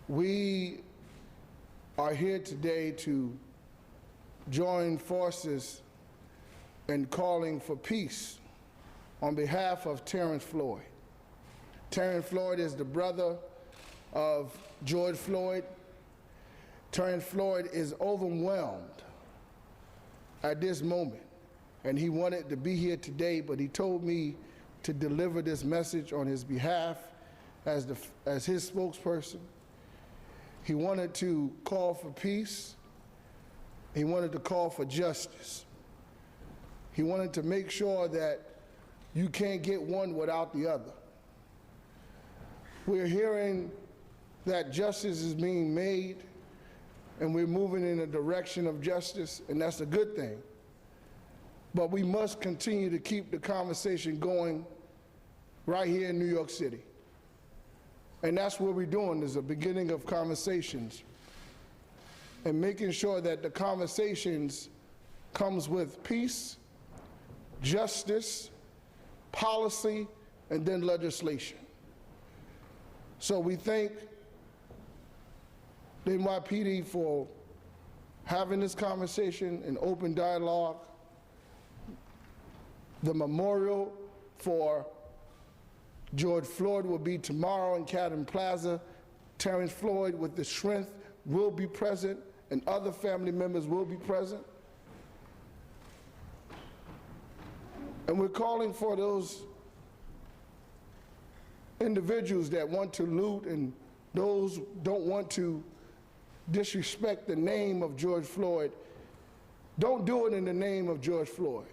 We are here today to join forces in calling for peace on behalf of Terrence Floyd. Terrence Floyd is the brother of George Floyd. Terrence Floyd is overwhelmed at this moment, and he wanted to be here today, but he told me to deliver this message on his behalf as his spokesperson. He wanted to call for peace. He wanted to call for justice. He wanted to make sure that you can't get one without the other. We're hearing that justice is being made, and we're moving in a direction of justice, and that's a good thing. But we must continue to keep the conversation going right here in New York City. And that's what we're doing, is a beginning of conversations and making sure that the conversations comes with peace, justice, policy, and then legislation. So we thank the NYPD for having this conversation and open dialogue. The memorial for George Floyd will be tomorrow in Cadden Plaza. Terrence Floyd, with the strength, will be present, and other family members will be present. And we're calling for those individuals that want to loot and those who don't want to disrespect the name of George Floyd. Don't do it in the name of George Floyd.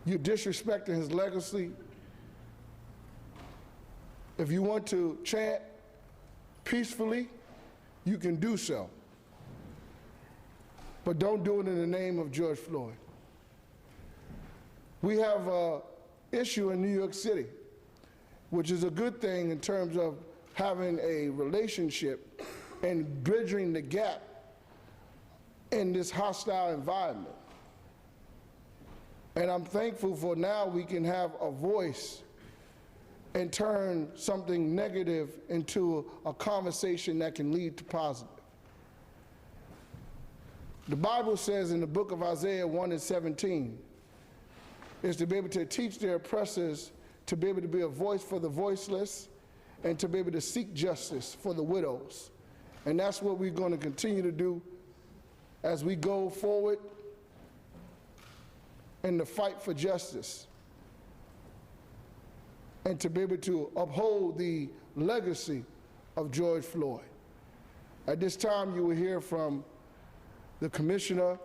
You're disrespecting his legacy. If you want to chant peacefully, you can do so. But don't do it in the name of George Floyd. We have an issue in New York City, which is a good thing in terms of having a relationship and bridging the gap in this hostile environment. And I'm thankful for now we can have a voice and turn something negative into a conversation that can lead to positive. The Bible says in the book of Isaiah 1:17, is to be able to teach their oppressors to be able to be a voice for the voiceless and to be able to seek justice for the widows. And that's what we're going to continue to do as we go forward in the fight for justice, and to be able to uphold the legacy of George Floyd. At this time, you will hear from the Commissioner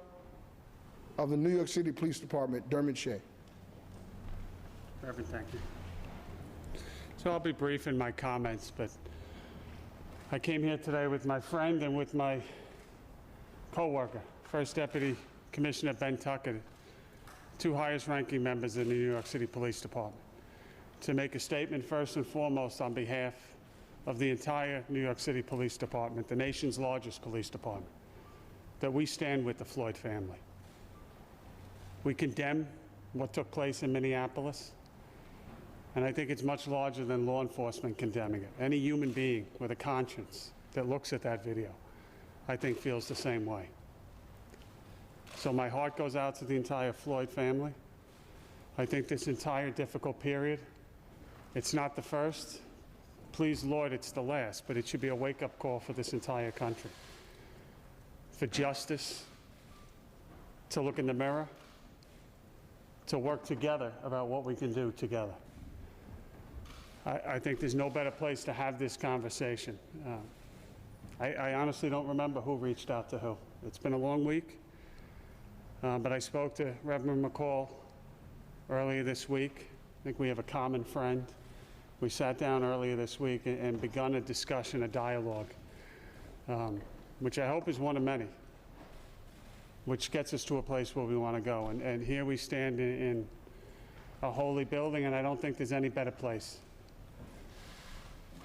of the New York City Police Department, Dermot Shea. Reverend, thank you. So I'll be brief in my comments, but I came here today with my friend and with my co-worker, First Deputy Commissioner Ben Tucker, two highest ranking members of the New York City Police Department, to make a statement first and foremost on behalf of the entire New York City Police Department, the nation's largest police department, that we stand with the Floyd family. We condemn what took place in Minneapolis, and I think it's much larger than law enforcement condemning it. Any human being with a conscience that looks at that video, I think, feels the same way. So my heart goes out to the entire Floyd family. I think this entire difficult period, it's not the first. Please, Lord, it's the last, but it should be a wake-up call for this entire country. For justice, to look in the mirror, to work together about what we can do together. I think there's no better place to have this conversation. I honestly don't remember who reached out to who. It's been a long week, but I spoke to Reverend McCall earlier this week. I think we have a common friend. We sat down earlier this week and begun a discussion, a dialogue, which I hope is one of many, which gets us to a place where we want to go. And here we stand in a holy building, and I don't think there's any better place.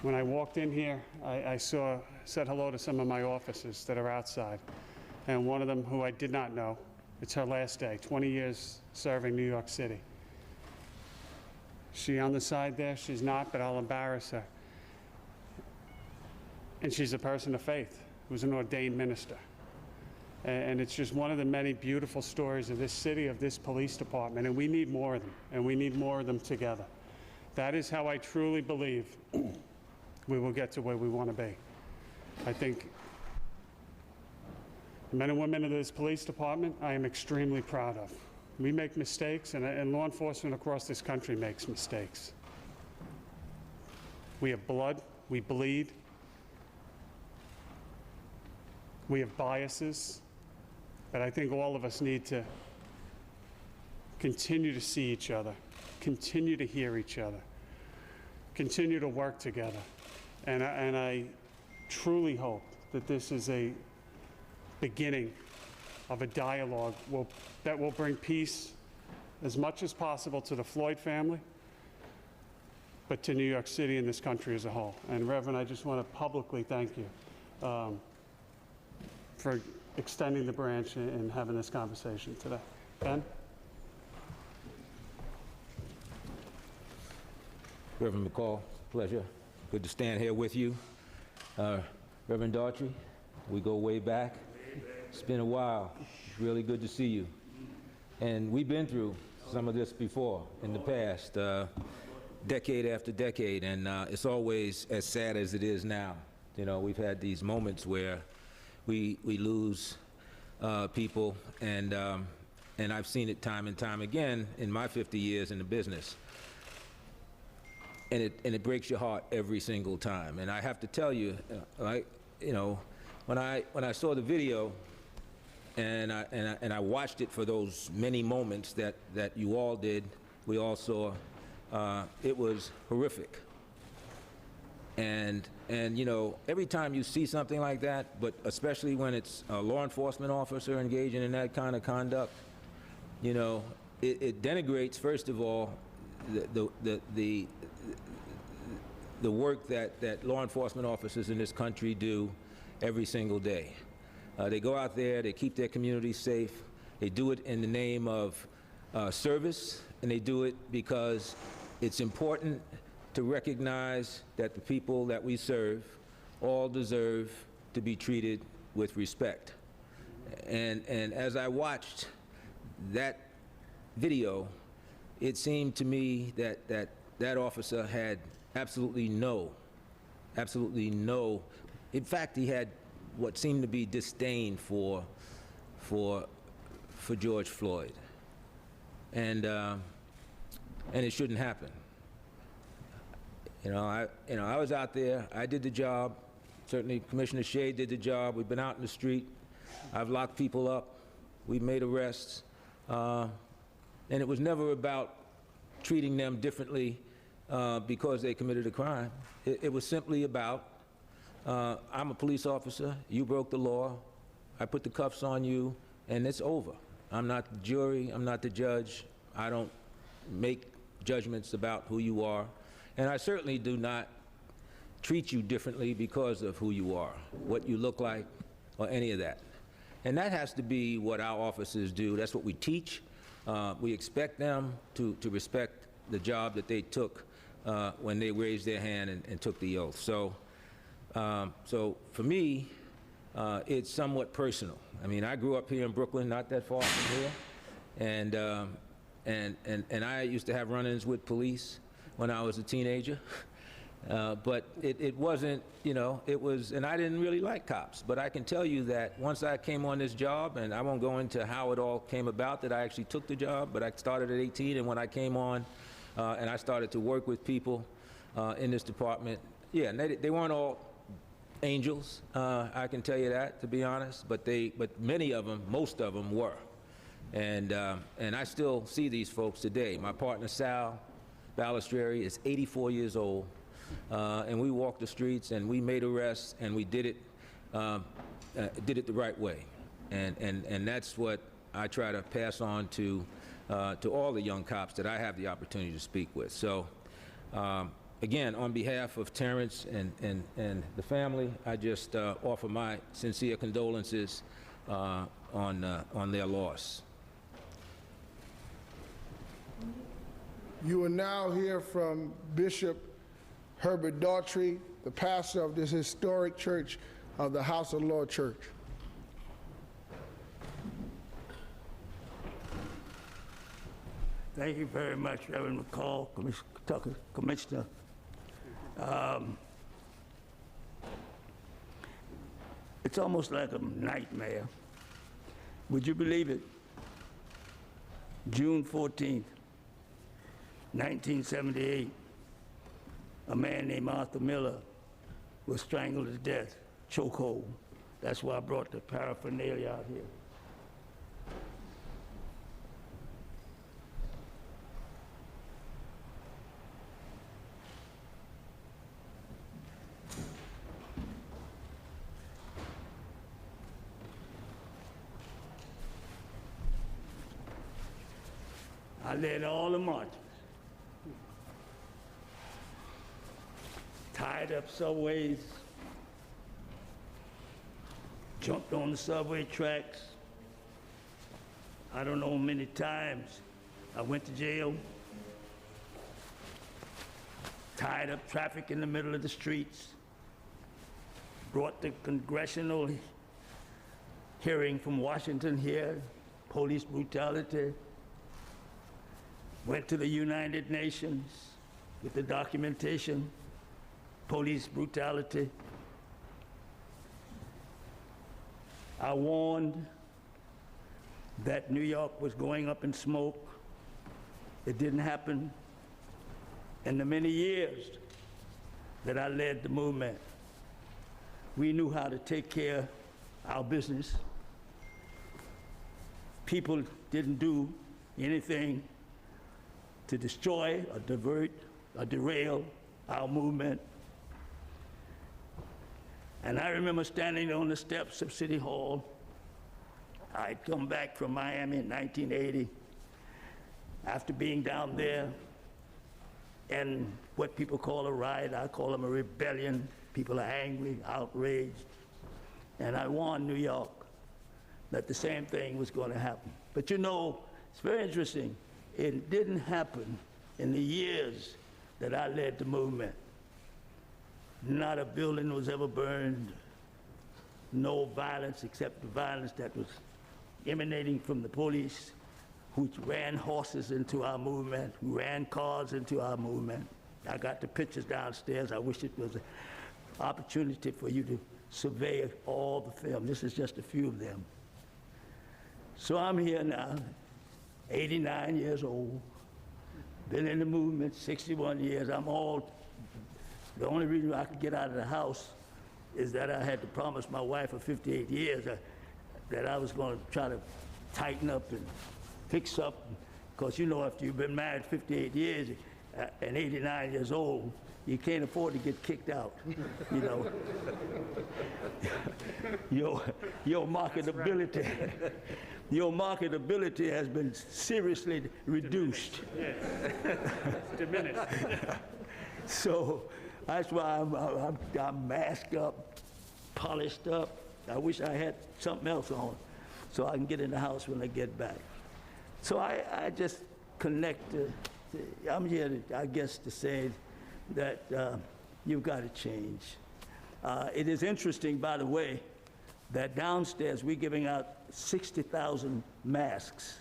When I walked in here, I said hello to some of my officers that are outside, and one of them, who I did not know, it's her last day, 20 years serving New York City. She on the side there? She's not, but I'll embarrass her. and she's a person of faith who's an ordained minister. And it's just one of the many beautiful stories of this city, of this police department, and we need more of them, and we need more of them together. That is how I truly believe we will get to where we want to be. I think the men and women of this police department, I am extremely proud of. We make mistakes, and law enforcement across this country makes mistakes. We have blood, we bleed, we have biases, but I think all of us need to continue to see each other, continue to hear each other, continue to work together. And I truly hope that this is a beginning of a dialogue that will bring peace as much as possible to the Floyd family, but to New York City and this country as a whole. And Reverend, I just want to publicly thank you for extending the branch and having this conversation today. Ben? Reverend McCall, pleasure. Good to stand here with you. Reverend Daughtry, we go way back. It's been a while. It's really good to see you. And we've been through some of this before in the past, decade after decade, and it's always as sad as it is now. You know, we've had these moments where we lose people, and I've seen it time and time again in my 50 years in the business. And it breaks your heart every single time. And I have to tell you, you know, when I saw the video and I watched it for those many moments that you all did, we all saw, it was horrific. And you know, every time you see something like that, but especially when it's a law enforcement officer engaging in that kind of conduct, you know, it denigrates, first of all, the work that law enforcement officers in this country do every single day. They go out there, they keep their communities safe, they do it in the name of service, and they do it because it's important to recognize that the people that we serve all deserve to be treated with respect. And as I watched that video, it seemed to me that officer had absolutely no, in fact, he had what seemed to be disdain for George Floyd. And it shouldn't happen. You know, I was out there, I did the job, certainly Commissioner Shea did the job, we've been out in the street, I've locked people up, we've made arrests, and it was never about treating them differently because they committed a crime. It was simply about, I'm a police officer, you broke the law, I put the cuffs on you, and it's over. I'm not the jury, I'm not the judge, I don't make judgments about who you are, and I certainly do not treat you differently because of who you are, what you look like, or any of that. And that has to be what our officers do. That's what we teach. We expect them to respect the job that they took when they raised their hand and took the oath. So for me, it's somewhat personal. I mean, I grew up here in Brooklyn, not that far from here, and I used to have run-ins with police when I was a teenager. But it wasn't, you know, it was, and I didn't really like cops, but I can tell you that once I came on this job, and I won't go into how it all came about that I actually took the job, but I started at 18, and when I came on, and I started to work with people in this department, yeah, and they weren't all angels, I can tell you that, to be honest, but many of them, most of them were. And I still see these folks today. My partner, Sal Balistreri, is 84 years old. And we walked the streets and we made arrests and we did it the right way. And that's what I try to pass on to all the young cops that I have the opportunity to speak with. So again, on behalf of Terrence and the family, I just offer my sincere condolences on their loss. You will now hear from Bishop Reverend Daughtry, the pastor of this historic church of the House of the Lord Church. Thank you very much, Reverend McCall, Commissioner. It's almost like a nightmare. Would you believe it? June 14th, 1978, a man named Arthur Miller was strangled to death, chokehold. That's why I brought the paraphernalia out here. I led all the marches. Tied up subways, jumped on the subway tracks. I don't know how many times I went to jail, tied up traffic in the middle of the streets, brought the congressional hearing from Washington here, police brutality, went to the United Nations with the documentation, police brutality. I warned that New York was going up in smoke. It didn't happen. In the many years that I led the movement, we knew how to take care of our business. People didn't do anything to destroy or divert or derail our movement. And I remember standing on the steps of City Hall. I'd come back from Miami in 1980 after being down there and what people call a riot, I call them a rebellion. People are angry, outraged. And I warned New York that the same thing was going to happen. But you know, it's very interesting. It didn't happen in the years that I led the movement. Not a building was ever burned, no violence except the violence that was emanating from the police, who ran horses into our movement, who ran cars into our movement. I got the pictures downstairs. I wish it was an opportunity for you to survey all the film. This is just a few of them. So I'm here now, 89 years old, been in the movement 61 years. The only reason I could get out of the house is that I had to promise my wife for 58 years that I was going to try to tighten up and fix up. Because you know, after you've been married 58 years and 89 years old, you can't afford to get kicked out, you know. Your marketability, your marketability has been seriously reduced. Yes, diminished. So that's why I'm masked up, polished up. I wish I had something else on so I can get in the house when I get back. So I just connect I'm here, I guess, to say that you've got to change. It is interesting, by the way, that downstairs we're giving out 60,000 masks.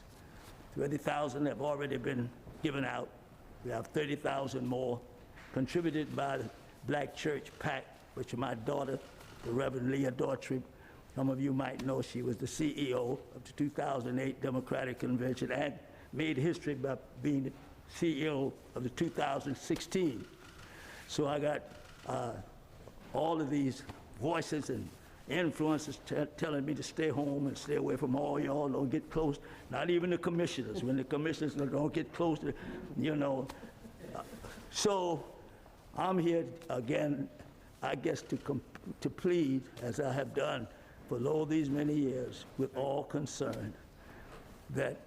30,000 have already been given out. We have 30,000 more contributed by the Black Church PAC, which is my daughter, the Reverend Daughtry. Some of you might know she was the CEO of the 2008 Democratic Convention and made history by being the CEO of the 2016. So I got all of these voices and influences telling me to stay home and stay away from all y'all, don't get close, not even the commissioners. When the commissioners don't get close to, you know. So I'm here again, I guess, to plead, as I have done for all these many years, with all concern, that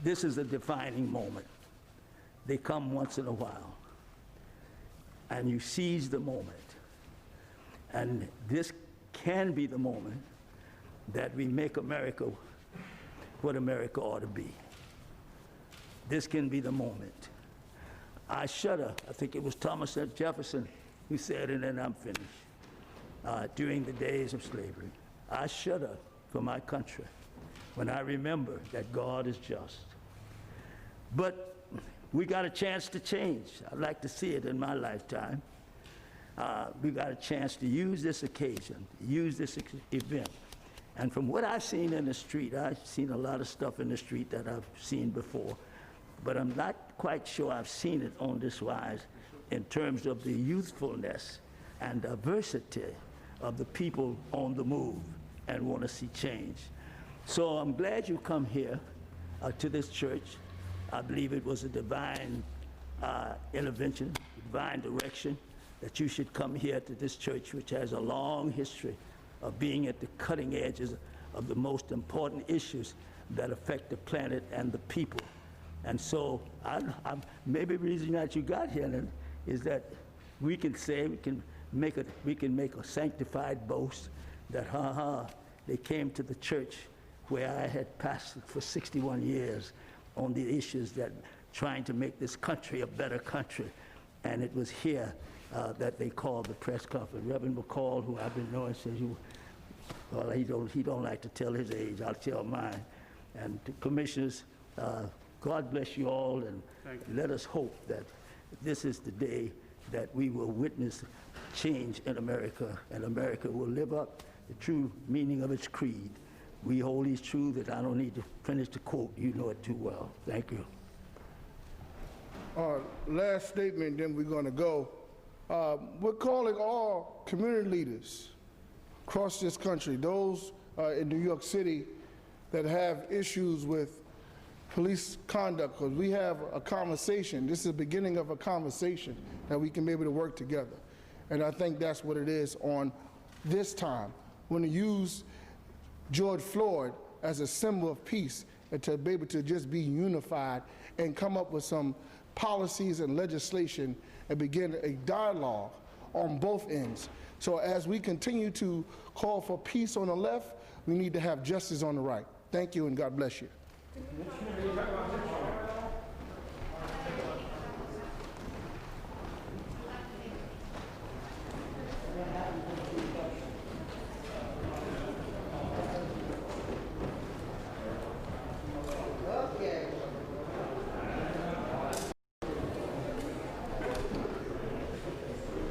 this is a defining moment. They come once in a while, and you seize the moment. And this can be the moment that we make America what America ought to be. This can be the moment. I shudder. I think it was Thomas Jefferson who said it, and I'm finished. During the days of slavery, I shudder for my country when I remember that God is just. But we got a chance to change. I'd like to see it in my lifetime. We got a chance to use this occasion, use this event. And from what I've seen in the street, I've seen a lot of stuff in the street that I've seen before, but I'm not quite sure I've seen it on this wise in terms of the youthfulness and diversity of the people on the move and want to see change. So I'm glad you come here to this church. I believe it was a divine intervention, divine direction, that you should come here to this church, which has a long history of being at the cutting edges of the most important issues that affect the planet and the people. And so maybe the reason that you got here then is that we can say, we can make a sanctified boast that, they came to the church where I had pastored for 61 years on the issues that trying to make this country a better country. And it was here that they called the press conference. Reverend McCall, who I've been knowing since well, he don't like to tell his age. I'll tell mine. And the commissioners, God bless you all, and let us hope that this is the day that we will witness change in America, and America will live up the true meaning of its creed. We hold these truths that I don't need to finish the quote. You know it too well. Thank you. Last statement, then we're going to go. We're calling all community leaders across this country, those in New York City that have issues with police conduct, because we have a conversation. This is the beginning of a conversation that we can be able to work together. And I think that's what it is on this time, when to use George Floyd as a symbol of peace and to be able to just be unified and come up with some policies and legislation and begin a dialogue on both ends. So as we continue to call for peace on the left, we need to have justice on the right. Thank you, and God bless you.